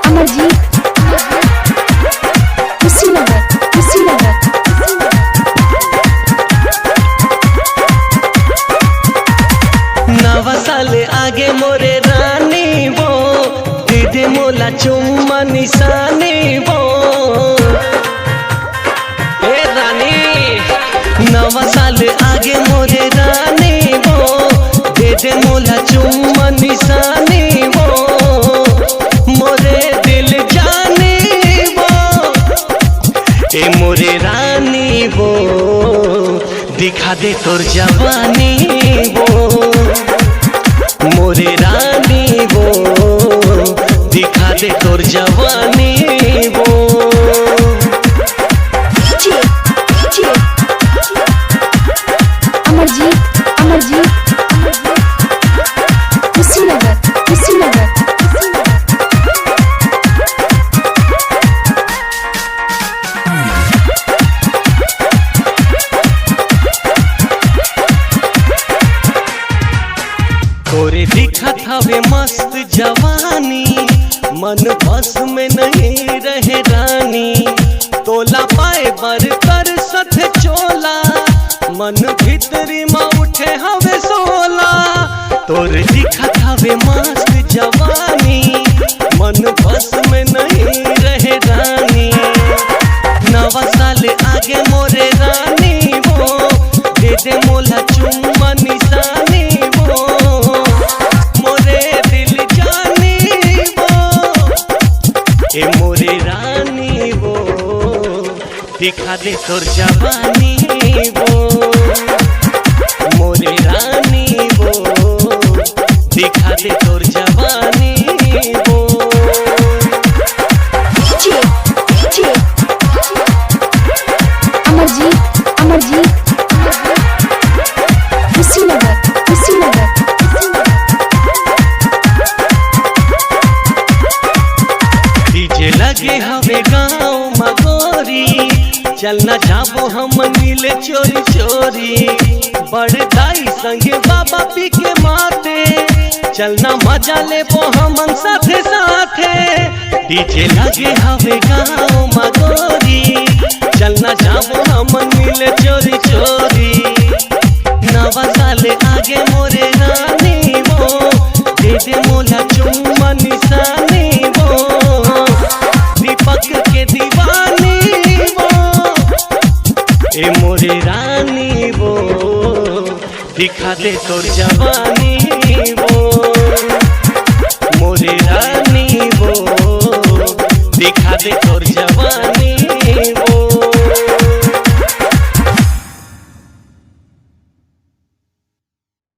अमरजीत कुशीनगर नवा साल आगे मोरे रानी वो दीदी मोला चुम्मा निशानी वो ए रानी नवा साल आगे मोरे रानी वो दीदी मोला चुम्मा निशानी वो मोरे दिल जानी वो ए मोरे रानी वो दिखा दे तोर जवानी वो मोरे रानी वो दिखा दे तोर जवानी वो अमरजीत कुशीनगर तोरे दिखा थावे मस्त जवानी मन बस में नहीं रहे रानी तोला पाए बर कर सथ चोला मन भीतरी माँ उठे हवे सोला तोरे दिखा थावे मस्त जवानी मन बस में नहीं रहे रानी नवा साल आगे मोरे रानी वो दे दे मोला चुम्मा निशानी वो मोरे दिल जानी वो ए मोरे रानी वो दिखा दे तोर जवानी वो मोरे रानी वो दिखा दे तोर जवानी वो अमरजीत कुशीनगर डीजे लगे हवे गाँव मगोरी चलना जाबो हम नीले चोरी चोरी बड़दाई संगे बाबा पी के माते चलना मजा लेबो हमन साथे साथे डीजे लगे हवे गाँव मगोरी चलना जाबो हम नीले चोरी चोरी नवा साल आगे मोरे रानी वो दे दे मोला चुम्मा निशानी वो दीपक के दीवानी वो ए मोरे रानी वो दिखा दे तोर जवानी वो मोरे रानी वो दिखा दे तोर जवानी